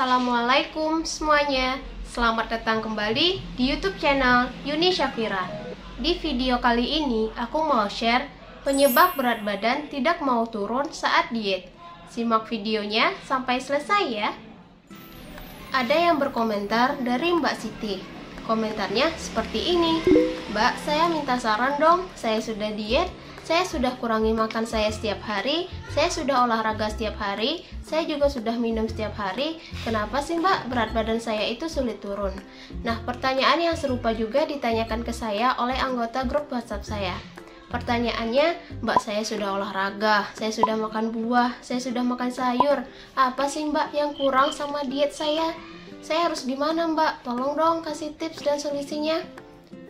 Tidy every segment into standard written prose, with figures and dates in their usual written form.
Assalamualaikum semuanya. Selamat datang kembali di YouTube channel Yuni Syafira. Di video kali ini aku mau share penyebab berat badan tidak mau turun saat diet. Simak videonya sampai selesai ya. Ada yang berkomentar dari Mbak Siti. Komentarnya seperti ini. Mbak, saya minta saran dong. Saya sudah diet, saya sudah kurangi makan saya setiap hari, saya sudah olahraga setiap hari, saya juga sudah minum setiap hari. Kenapa sih Mbak berat badan saya itu sulit turun? Nah, pertanyaan yang serupa juga ditanyakan ke saya oleh anggota grup WhatsApp saya. Pertanyaannya, Mbak, saya sudah olahraga, saya sudah makan buah, saya sudah makan sayur. Apa sih Mbak yang kurang sama diet saya? Saya harus gimana Mbak? Tolong dong kasih tips dan solusinya.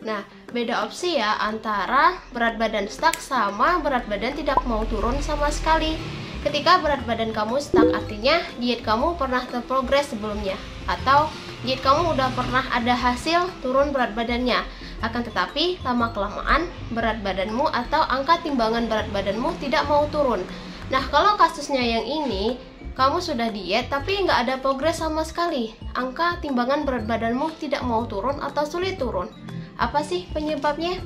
Nah, beda opsi ya antara berat badan stuck sama berat badan tidak mau turun sama sekali. Ketika berat badan kamu stuck artinya diet kamu pernah terprogres sebelumnya, atau diet kamu udah pernah ada hasil turun berat badannya. Akan tetapi lama-kelamaan berat badanmu atau angka timbangan berat badanmu tidak mau turun. Nah, kalau kasusnya yang ini, kamu sudah diet tapi nggak ada progres sama sekali. Angka timbangan berat badanmu tidak mau turun atau sulit turun. Apa sih penyebabnya?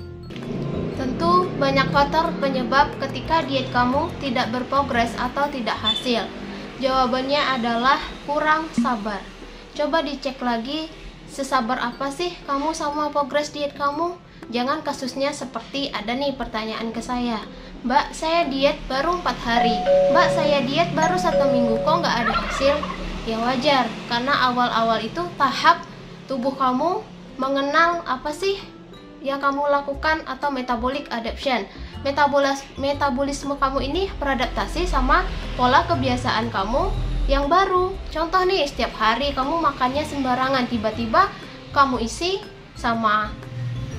Tentu banyak faktor penyebab ketika diet kamu tidak berprogres atau tidak hasil. Jawabannya adalah kurang sabar. Coba dicek lagi, sesabar apa sih kamu sama progres diet kamu? Jangan kasusnya seperti ada nih pertanyaan ke saya. Mbak, saya diet baru 4 hari. Mbak, saya diet baru 1 minggu, kok nggak ada hasil? Ya wajar, karena awal-awal itu tahap tubuh kamu mengenal apa sih yang kamu lakukan atau metabolic adaptation. Metabolisme kamu ini beradaptasi sama pola kebiasaan kamu yang baru. Contoh nih, setiap hari kamu makannya sembarangan, tiba-tiba kamu isi sama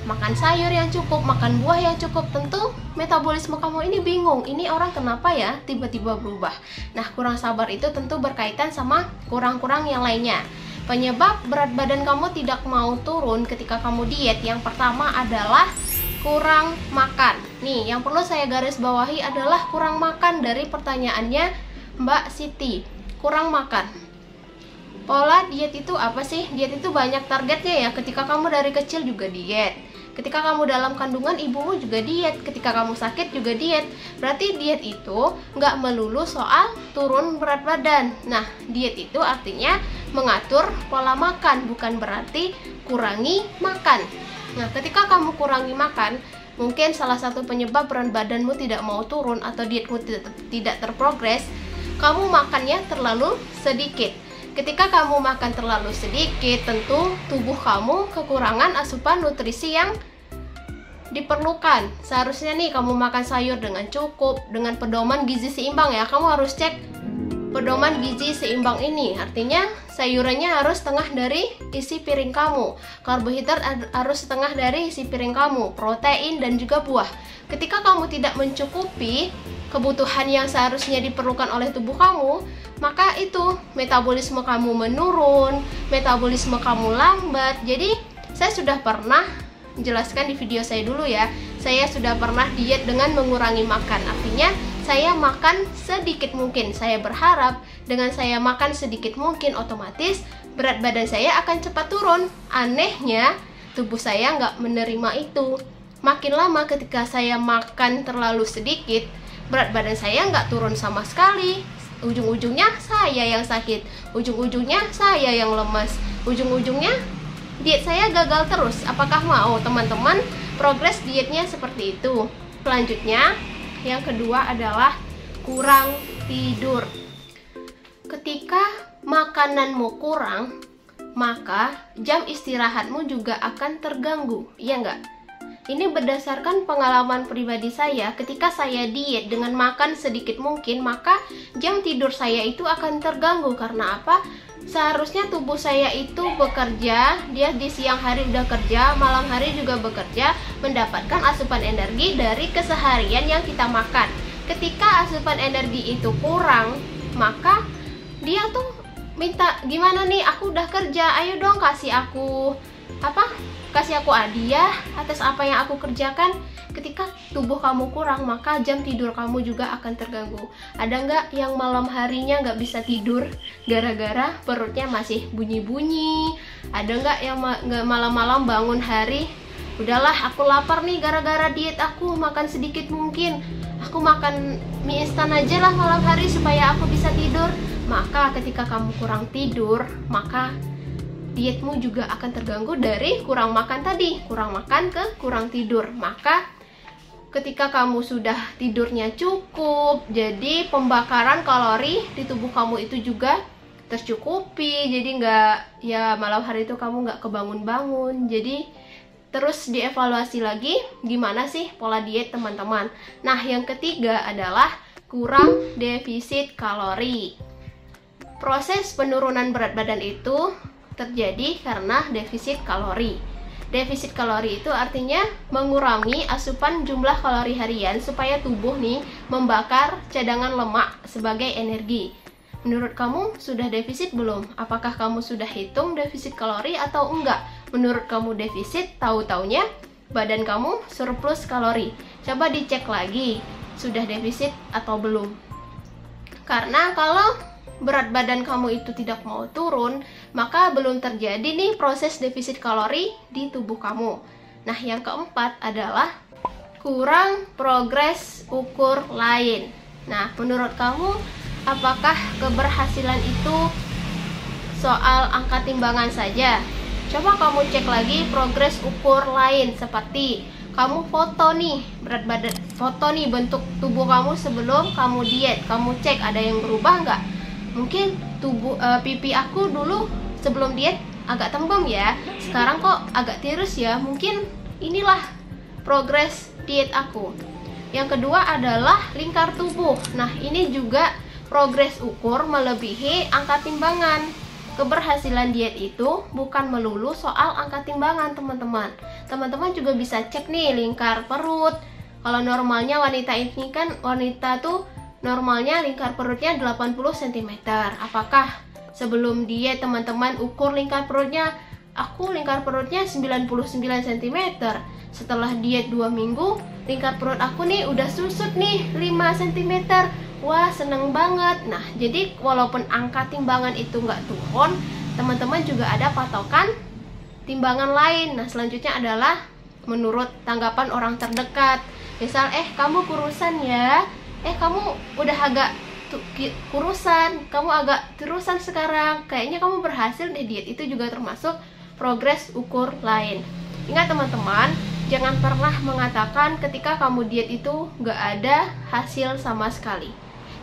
makan sayur yang cukup, makan buah yang cukup. Tentu metabolisme kamu ini bingung, ini orang kenapa ya tiba-tiba berubah. Nah, kurang sabar itu tentu berkaitan sama kurang-kurang yang lainnya. Penyebab berat badan kamu tidak mau turun ketika kamu diet yang pertama adalah kurang makan. Nih, yang perlu saya garis bawahi adalah kurang makan dari pertanyaannya Mbak Siti. Kurang makan. Pola diet itu apa sih? Diet itu banyak targetnya ya. Ketika kamu dari kecil juga diet. Ketika kamu dalam kandungan ibumu juga diet. Ketika kamu sakit juga diet. Berarti diet itu nggak melulu soal turun berat badan. Nah, diet itu artinya mengatur pola makan, bukan berarti kurangi makan. Nah, ketika kamu kurangi makan, mungkin salah satu penyebab berat badanmu tidak mau turun atau dietmu tidak terprogres, kamu makannya terlalu sedikit. Ketika kamu makan terlalu sedikit, tentu tubuh kamu kekurangan asupan nutrisi yang diperlukan. Seharusnya nih kamu makan sayur dengan cukup, dengan pedoman gizi seimbang ya. Kamu harus cek pedoman gizi seimbang ini, artinya sayurannya harus setengah dari isi piring kamu, karbohidrat harus setengah dari isi piring kamu, protein dan juga buah. Ketika kamu tidak mencukupi kebutuhan yang seharusnya diperlukan oleh tubuh kamu, maka itu metabolisme kamu menurun, metabolisme kamu lambat. Jadi saya sudah pernah jelaskan di video saya dulu ya, saya sudah pernah diet dengan mengurangi makan. Artinya saya makan sedikit mungkin. Saya berharap dengan saya makan sedikit mungkin otomatis berat badan saya akan cepat turun. Anehnya tubuh saya nggak menerima itu. Makin lama ketika saya makan terlalu sedikit, berat badan saya nggak turun sama sekali. Ujung-ujungnya saya yang sakit, ujung-ujungnya saya yang lemas, ujung-ujungnya diet saya gagal terus. Apakah mau teman-teman progres dietnya seperti itu? Selanjutnya, yang kedua adalah kurang tidur. Ketika makananmu kurang, maka jam istirahatmu juga akan terganggu, iya nggak? Ini berdasarkan pengalaman pribadi saya. Ketika saya diet dengan makan sedikit mungkin, maka jam tidur saya itu akan terganggu. Karena apa? Seharusnya tubuh saya itu bekerja, dia di siang hari udah kerja, malam hari juga bekerja, mendapatkan asupan energi dari keseharian yang kita makan. Ketika asupan energi itu kurang, maka dia tuh minta, gimana nih, aku udah kerja, ayo dong kasih aku kasih aku hadiah atas apa yang aku kerjakan. Ketika tubuh kamu kurang, maka jam tidur kamu juga akan terganggu. Ada nggak yang malam harinya nggak bisa tidur gara-gara perutnya masih bunyi-bunyi? Ada nggak yang malam-malam bangun hari, udahlah aku lapar nih gara-gara diet aku, makan sedikit mungkin, aku makan mie instan aja lah malam hari supaya aku bisa tidur. Maka ketika kamu kurang tidur, maka dietmu juga akan terganggu dari kurang makan tadi. Kurang makan ke kurang tidur. Maka ketika kamu sudah tidurnya cukup, jadi pembakaran kalori di tubuh kamu itu juga tercukupi. Jadi nggak, ya malam hari itu kamu nggak kebangun-bangun. Jadi terus dievaluasi lagi gimana sih pola diet teman-teman. Nah, yang ketiga adalah kurang defisit kalori. Proses penurunan berat badan itu terjadi karena defisit kalori. Defisit kalori itu artinya mengurangi asupan jumlah kalori harian supaya tubuh nih membakar cadangan lemak sebagai energi. Menurut kamu sudah defisit belum? Apakah kamu sudah hitung defisit kalori atau enggak? Menurut kamu defisit, tahu-taunya badan kamu surplus kalori. Coba dicek lagi, sudah defisit atau belum? Karena kalau berat badan kamu itu tidak mau turun, maka belum terjadi nih proses defisit kalori di tubuh kamu. Nah, yang keempat adalah kurang progres ukur lain. Nah, menurut kamu apakah keberhasilan itu soal angka timbangan saja? Coba kamu cek lagi progres ukur lain, seperti kamu foto nih berat badan, foto nih bentuk tubuh kamu sebelum kamu diet, kamu cek ada yang berubah nggak? Mungkin pipi aku dulu sebelum diet agak tembem ya, sekarang kok agak tirus ya. Mungkin inilah progres diet aku. Yang kedua adalah lingkar tubuh. Nah, ini juga progres ukur melebihi angka timbangan. Keberhasilan diet itu bukan melulu soal angka timbangan, teman-teman. Teman-teman juga bisa cek nih lingkar perut. Kalau normalnya wanita ini kan, wanita tuh normalnya lingkar perutnya 80 cm. Apakah sebelum diet teman-teman ukur lingkar perutnya? Aku lingkar perutnya 99 cm. Setelah diet 2 minggu, lingkar perut aku nih udah susut nih 5 cm. Wah, seneng banget. Nah, jadi walaupun angka timbangan itu nggak turun, teman-teman juga ada patokan timbangan lain. Nah, selanjutnya adalah menurut tanggapan orang terdekat. Misal, kamu kurusan ya, kamu udah agak kurusan, kamu agak tirusan sekarang, kayaknya kamu berhasil deh diet. Itu juga termasuk progres ukur lain. Ingat teman-teman, jangan pernah mengatakan ketika kamu diet itu nggak ada hasil sama sekali.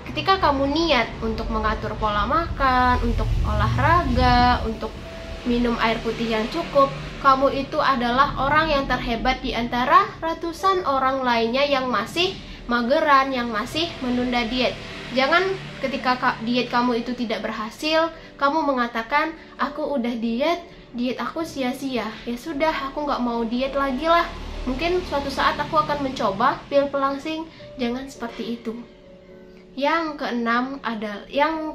Ketika kamu niat untuk mengatur pola makan, untuk olahraga, untuk minum air putih yang cukup, kamu itu adalah orang yang terhebat di antara ratusan orang lainnya yang masih mageran, yang masih menunda diet. Jangan ketika diet kamu itu tidak berhasil, kamu mengatakan, aku udah diet aku sia-sia. Ya sudah, aku nggak mau diet lagi lah. Mungkin suatu saat aku akan mencoba pil pelangsing. Jangan seperti itu. Yang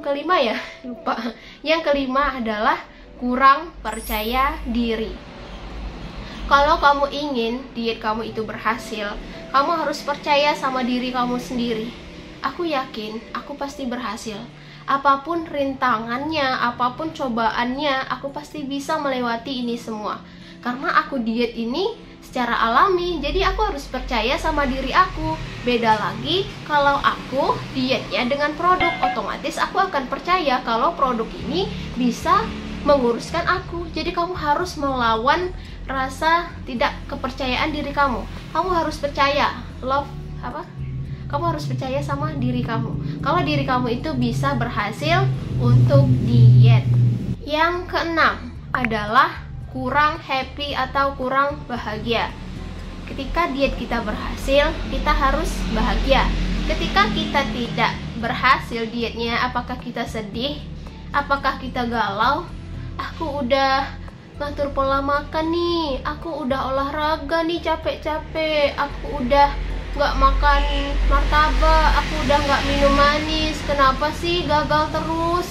kelima ya, lupa. Yang kelima adalah kurang percaya diri. Kalau kamu ingin diet kamu itu berhasil, kamu harus percaya sama diri kamu sendiri. Aku yakin, aku pasti berhasil. Apapun rintangannya, apapun cobaannya, aku pasti bisa melewati ini semua. Karena aku diet ini secara alami, jadi aku harus percaya sama diri aku. Beda lagi kalau aku dietnya dengan produk, otomatis aku akan percaya kalau produk ini bisa menguruskan aku. Jadi kamu harus melawan rasa tidak kepercayaan diri kamu. Kamu harus percaya, kamu harus percaya sama diri kamu. Kalau diri kamu itu bisa berhasil untuk diet. Yang keenam adalah kurang happy atau kurang bahagia. Ketika diet kita berhasil, kita harus bahagia. Ketika kita tidak berhasil dietnya, apakah kita sedih? Apakah kita galau? Aku udah ngatur pola makan nih, aku udah olahraga nih capek-capek, aku udah nggak makan martabak, aku udah nggak minum manis, kenapa sih gagal terus?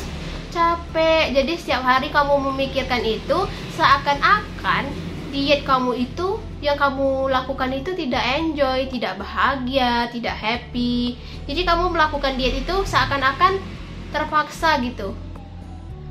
Capek. Jadi setiap hari kamu memikirkan itu, seakan-akan diet kamu itu, yang kamu lakukan itu tidak enjoy, tidak bahagia, tidak happy. Jadi kamu melakukan diet itu seakan-akan terpaksa gitu.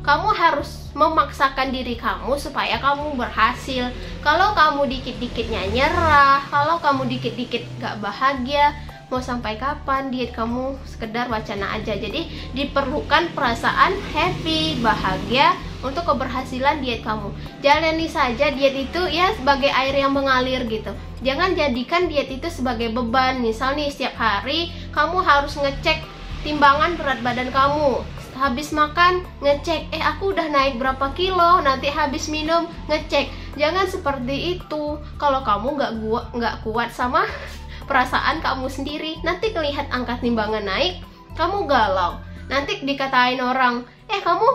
Kamu harus memaksakan diri kamu supaya kamu berhasil. Kalau kamu dikit-dikitnya nyerah, kalau kamu dikit-dikit gak bahagia, mau sampai kapan diet kamu sekedar wacana aja. Jadi diperlukan perasaan happy, bahagia untuk keberhasilan diet kamu. Jalani saja diet itu ya sebagai air yang mengalir gitu. Jangan jadikan diet itu sebagai beban. Misal nih, setiap hari kamu harus ngecek timbangan berat badan kamu. Habis makan ngecek, aku udah naik berapa kilo. Nanti habis minum ngecek. Jangan seperti itu. Kalau kamu nggak kuat sama perasaan kamu sendiri, nanti kelihatan angka timbangan naik, kamu galau. Nanti dikatain orang, kamu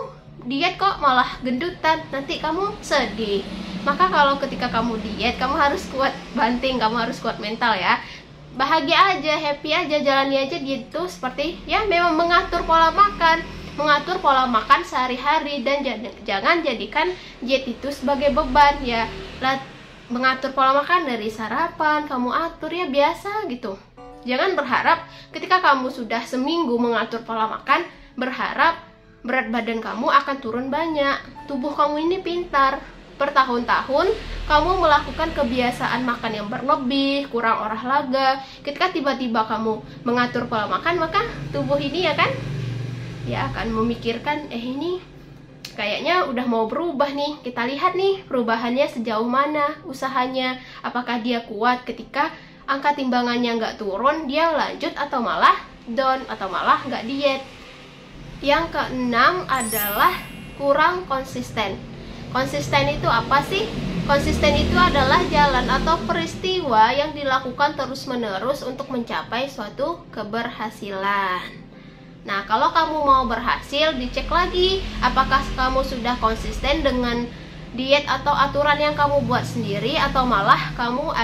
diet kok malah gendutan, nanti kamu sedih. Maka kalau ketika kamu diet, kamu harus kuat banting, kamu harus kuat mental ya. Bahagia aja, happy aja, jalani aja diet itu seperti ya memang mengatur pola makan. Mengatur pola makan sehari-hari, dan jangan jadikan diet itu sebagai beban ya. Mengatur pola makan dari sarapan kamu atur ya biasa gitu. Jangan berharap ketika kamu sudah seminggu mengatur pola makan, berharap berat badan kamu akan turun banyak. Tubuh kamu ini pintar. Bertahun-tahun kamu melakukan kebiasaan makan yang berlebih, kurang olahraga. Ketika tiba-tiba kamu mengatur pola makan, maka tubuh ini ya akan memikirkan, ini kayaknya udah mau berubah nih. Kita lihat nih perubahannya sejauh mana usahanya. Apakah dia kuat ketika angka timbangannya nggak turun, dia lanjut atau malah down, atau malah nggak diet. Yang keenam adalah kurang konsisten. Konsisten itu apa sih? Konsisten itu adalah jalan atau peristiwa yang dilakukan terus-menerus untuk mencapai suatu keberhasilan. Nah, kalau kamu mau berhasil, dicek lagi apakah kamu sudah konsisten dengan diet atau aturan yang kamu buat sendiri, atau malah kamu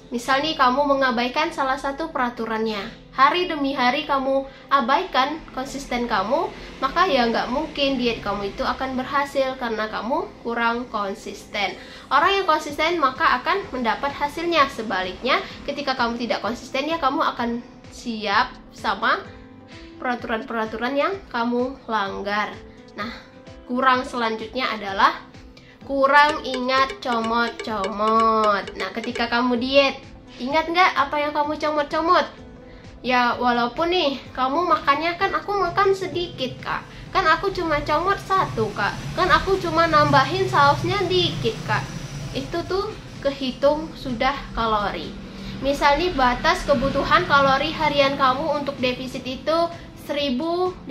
misal nih kamu mengabaikan salah satu peraturannya. Hari demi hari kamu abaikan konsisten kamu, maka ya nggak mungkin diet kamu itu akan berhasil karena kamu kurang konsisten. Orang yang konsisten maka akan mendapat hasilnya. Sebaliknya, ketika kamu tidak konsisten ya kamu akan siap sama peraturan-peraturan yang kamu langgar. Nah, kurang selanjutnya adalah kurang ingat comot-comot. Nah, ketika kamu diet, ingat nggak apa yang kamu comot-comot? Ya, walaupun nih kamu makannya kan aku makan sedikit kak, kan aku cuma comot 1 kak, kan aku cuma nambahin sausnya dikit kak. Itu tuh kehitung sudah kalori. Misalnya batas kebutuhan kalori harian kamu untuk defisit itu 1500.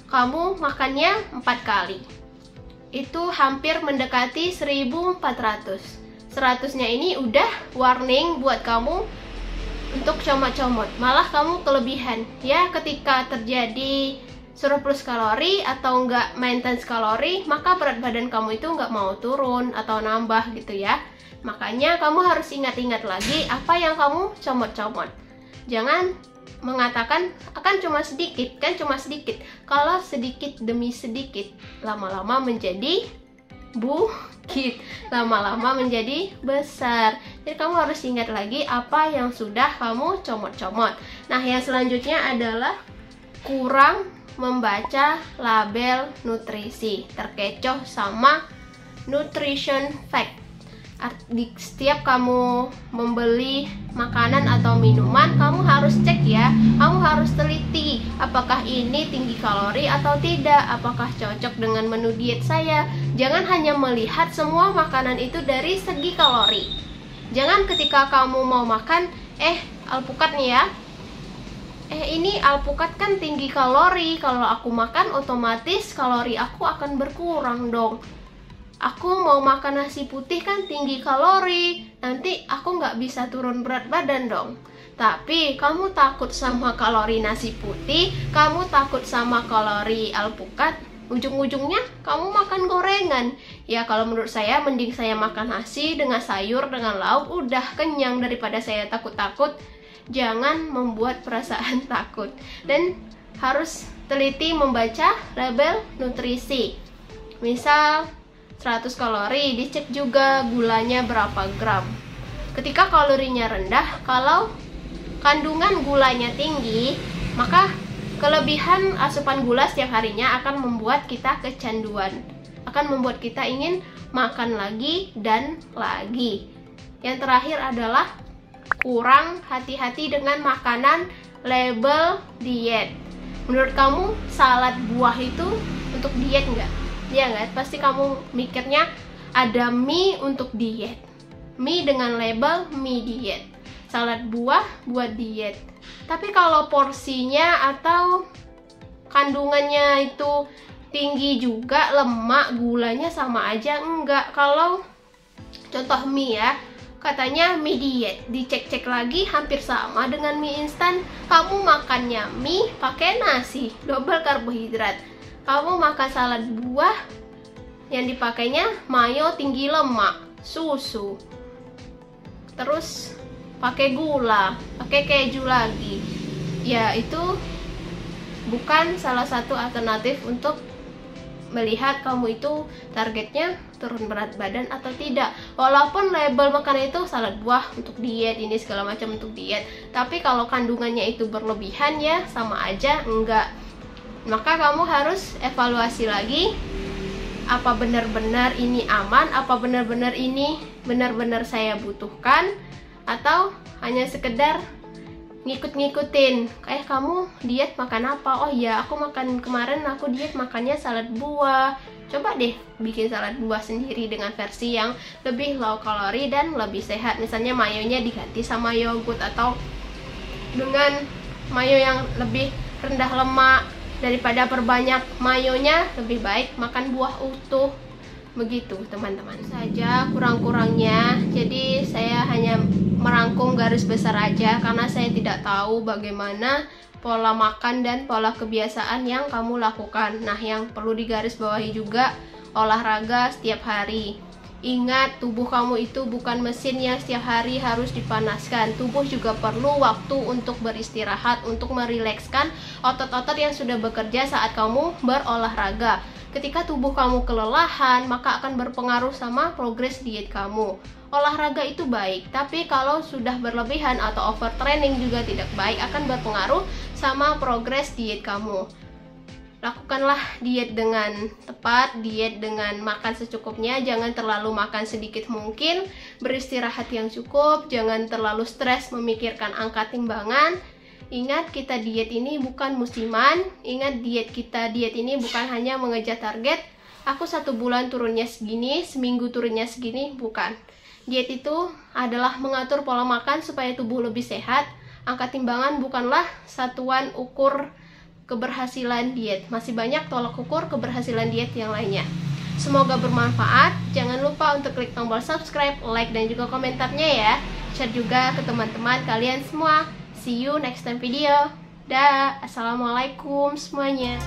Kamu makannya 4 kali. Itu hampir mendekati 1400. 100-nya ini udah warning buat kamu untuk comot-comot. Malah kamu kelebihan. Ya, ketika terjadi surplus kalori atau enggak maintenance kalori, maka berat badan kamu itu enggak mau turun atau nambah gitu ya. Makanya kamu harus ingat-ingat lagi apa yang kamu comot-comot. Jangan mengatakan akan cuma sedikit, kan cuma sedikit. Kalau sedikit demi sedikit, lama-lama menjadi bukit, lama-lama menjadi besar. Jadi kamu harus ingat lagi apa yang sudah kamu comot-comot. Nah, yang selanjutnya adalah kurang membaca label nutrisi, terkecoh sama nutrition fact. Di setiap kamu membeli makanan atau minuman, kamu harus cek ya, kamu harus teliti apakah ini tinggi kalori atau tidak, apakah cocok dengan menu diet saya. Jangan hanya melihat semua makanan itu dari segi kalori. Jangan ketika kamu mau makan, alpukat nih ya, ini alpukat kan tinggi kalori, kalau aku makan otomatis kalori aku akan berkurang dong. Aku mau makan nasi putih kan tinggi kalori, nanti aku nggak bisa turun berat badan dong. Tapi kamu takut sama kalori nasi putih, kamu takut sama kalori alpukat, ujung-ujungnya kamu makan gorengan. Ya, kalau menurut saya mending saya makan nasi dengan sayur, dengan lauk, udah kenyang daripada saya takut-takut. Jangan membuat perasaan takut. Dan harus teliti membaca label nutrisi. Misal 100 kalori, dicek juga gulanya berapa gram. Ketika kalorinya rendah, kalau kandungan gulanya tinggi, maka kelebihan asupan gula setiap harinya akan membuat kita kecanduan, akan membuat kita ingin makan lagi dan lagi. Yang terakhir adalah kurang hati-hati dengan makanan label diet. Menurut kamu salad buah itu untuk diet nggak? Iya nggak? Pasti kamu mikirnya ada mie untuk diet, mie dengan label mie diet, salad buah buat diet. Tapi kalau porsinya atau kandungannya itu tinggi juga, lemak, gulanya sama aja, enggak. Kalau contoh mie ya, katanya mie diet, dicek-cek lagi hampir sama dengan mie instan. Kamu makannya mie pakai nasi, double karbohidrat. Kamu makan salad buah, yang dipakainya mayo tinggi lemak, susu, terus pakai gula, pakai keju lagi. Ya, itu bukan salah satu alternatif untuk melihat kamu itu targetnya turun berat badan atau tidak. Walaupun label makanan itu salad buah untuk diet, ini segala macam untuk diet, tapi kalau kandungannya itu berlebihan ya sama aja enggak. Maka kamu harus evaluasi lagi, apa benar-benar ini aman, apa benar-benar ini benar-benar saya butuhkan, atau hanya sekedar ngikut-ngikutin. Kayak kamu diet makan apa? Oh iya, aku makan kemarin, aku diet makannya salad buah. Coba deh bikin salad buah sendiri dengan versi yang lebih low kalori dan lebih sehat. Misalnya mayonya diganti sama yogurt, atau dengan mayo yang lebih rendah lemak. Daripada perbanyak mayonya, lebih baik makan buah utuh. Begitu teman-teman saja kurang-kurangnya. Jadi saya hanya merangkum garis besar aja, karena saya tidak tahu bagaimana pola makan dan pola kebiasaan yang kamu lakukan. Nah, yang perlu digarisbawahi juga, olahraga setiap hari. Ingat, tubuh kamu itu bukan mesin yang setiap hari harus dipanaskan. Tubuh juga perlu waktu untuk beristirahat, untuk merilekskan otot-otot yang sudah bekerja saat kamu berolahraga. Ketika tubuh kamu kelelahan, maka akan berpengaruh sama progres diet kamu. Olahraga itu baik, tapi kalau sudah berlebihan atau overtraining juga tidak baik, akan berpengaruh sama progres diet kamu. Lakukanlah diet dengan tepat, diet dengan makan secukupnya, jangan terlalu makan sedikit mungkin, beristirahat yang cukup, jangan terlalu stres memikirkan angka timbangan. Ingat, kita diet ini bukan musiman. Ingat, diet ini bukan hanya mengejar target, aku 1 bulan turunnya segini, seminggu turunnya segini, bukan. Diet itu adalah mengatur pola makan supaya tubuh lebih sehat. Angka timbangan bukanlah satuan ukur keberhasilan diet. Masih banyak tolak ukur keberhasilan diet yang lainnya. Semoga bermanfaat. Jangan lupa untuk klik tombol subscribe, like, dan juga komentarnya ya. Share juga ke teman-teman kalian semua. See you next time video. Dah, assalamualaikum semuanya.